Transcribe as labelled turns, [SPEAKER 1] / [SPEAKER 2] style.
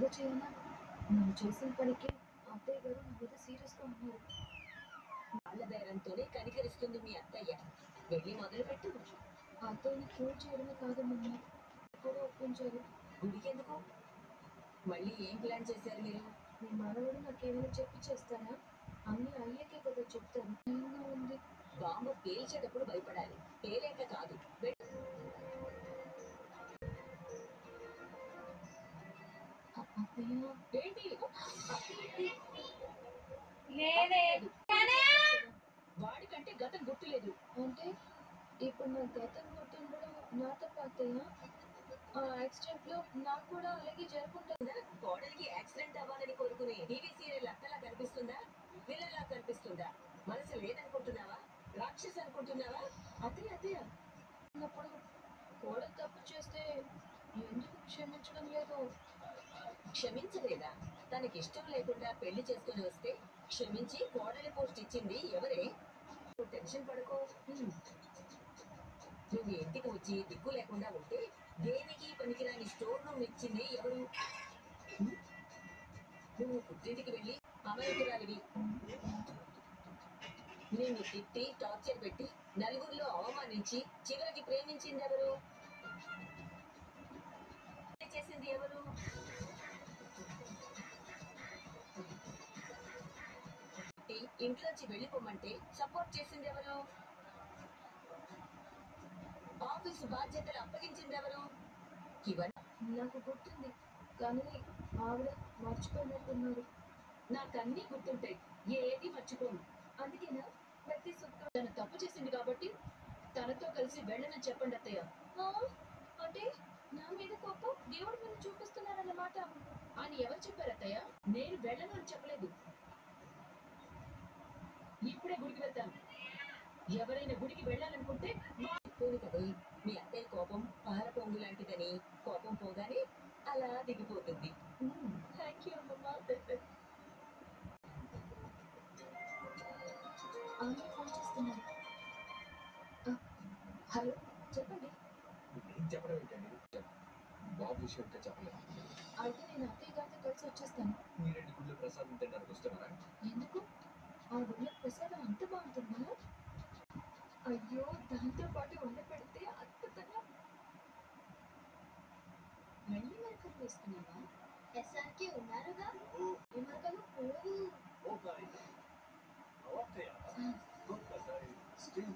[SPEAKER 1] ఎలా చేయనా? నేను చేసిన పనికి అత్తయ్య గారు నా మీద సీరియస్గా ఉన్నారు.
[SPEAKER 2] వాళ్ళ ధైర్యంతోనే కనికరిస్తుంది మీ అత్తయ్య. వెళ్ళి మొదలుపెట్టు.
[SPEAKER 1] అత్తయ్యని క్యూర్ చేయడమే కాదమ్మమ్మ, కూడా ఒప్పించాలి.
[SPEAKER 2] గుడికి ఎందుకు? మళ్ళీ ఏం ప్లాన్ చేశారు మీరు?
[SPEAKER 1] మీ మనవడు నాకేమైనా చెప్పి చేస్తారా? అన్నీ అయ్యాకే కదా చెప్తాను. భయంగా ఉంది.
[SPEAKER 2] బాంబు పేల్చేటప్పుడు భయపడాలి, పేలేక కాదు.
[SPEAKER 1] అత్తయ్య
[SPEAKER 2] ఏంటి? వాడికంటే గతం గుర్తులేదు.
[SPEAKER 1] అంటే ఇప్పుడు నా గతం గుర్తుండడం నా తప్ప అత్తయ్య? ఆ యాక్సిడెంట్ లో నాకు కూడా అలాగే జరుగుంటుందా?
[SPEAKER 2] కోడలికి యాక్సిడెంట్ అవ్వాలని కోరుకునే టీవీ సీరియల్ అత్తలా కనిపిస్తుందా? పిల్లల్లా కనిపిస్తుందా? మనసు లేదనుకుంటున్నావా? రాక్షస్ అనుకుంటున్నావా?
[SPEAKER 1] అత్తయ్య అన్నప్పుడు కోడలు తప్పు చేస్తే ఎందుకు క్షమించడం లేదు?
[SPEAKER 2] క్షమించలేదా? తనకి ఇష్టం లేకుండా పెళ్లి చేసుకుని వస్తే క్షమించి కోడలి పోస్ట్ ఇచ్చింది ఎవరే? టెన్షన్ పడుకో. నువ్వు ఇంటికి వచ్చి దిక్కు లేకుండా ఉంటే దేనికి పనికిరాని స్టోర్ రూమ్ ఇచ్చింది ఎవరు? నువ్వు పుట్టింటికి వెళ్ళి అమాయకురాలివి. నిన్ను తిట్టి టార్చర్ పెట్టి నలుగురిలో అవమానించి చివరికి ప్రేమించింది ఎవరు? చేసింది ఎవరు? ఇంట్లోంచి వెళ్ళిపోమంటే సపోర్ట్ చేసింది ఎవరు? ఆఫీసు బాధ్యతలు అప్పగించింది ఎవరు? ఇవన్నీ
[SPEAKER 1] నాకు గుర్తుంది, కానీ ఆవిడ మర్చిపోయినట్టున్నారు.
[SPEAKER 2] నాకన్నీ గుర్తుంటాయి, ఏది మర్చిపోను.
[SPEAKER 1] అందుకేనా ప్రతి శుక్రవారం
[SPEAKER 2] తను తప్పు చేసింది కాబట్టి తనతో కలిసి వెళ్ళనని చెప్పండి అత్తయ్య.
[SPEAKER 1] అంటే నా మీద కోపం దేవుడి మీద చూపిస్తున్నారన్నమాట
[SPEAKER 2] అని ఎవరు చెప్పారు అత్తయ్య? నేను వెళ్ళను అని చెప్పలేదు. ఇప్పుడే గుడికి వెళ్తాను. ఎవరైనా గుడికి వెళ్ళాలనుకుంటే పోను కదే. మీ అత్తయ్య కోపం పాల పొంగు లాంటిదని కోపం పోగానే అలా దిగిపోతుంది.
[SPEAKER 1] థ్యాంక్ యూ అమ్మమ్మ. ఆమె ఫోన్ చేస్తున్నారు. హలో, చెప్పండి.
[SPEAKER 3] నేను చెప్పడం ఏంటండి? బాబు విషయం ఇంకా చెప్పలేదు.
[SPEAKER 1] అయితే నేను అత్తయ్య గారితో కలిసి వచ్చేస్తాను.
[SPEAKER 3] మీరేంటి గుళ్ళో ప్రసాదం తినడానికి వస్తున్నారా?
[SPEAKER 1] ఎందుకు? ఆ గుళ్ళో ప్రసాదం అంత బాగుంటుందా? అయ్యో, దాంతో పాటు వండ పెడితే అద్భుతంగా.
[SPEAKER 2] మళ్ళీ మరకలు వేస్తున్నావా?
[SPEAKER 1] ఎస్ఆర్కే ఉన్నారుగా. ఈ మరకలు పోవు.
[SPEAKER 3] ఓ గాయ్, ఓకే, ఒక్కసారి స్టిల్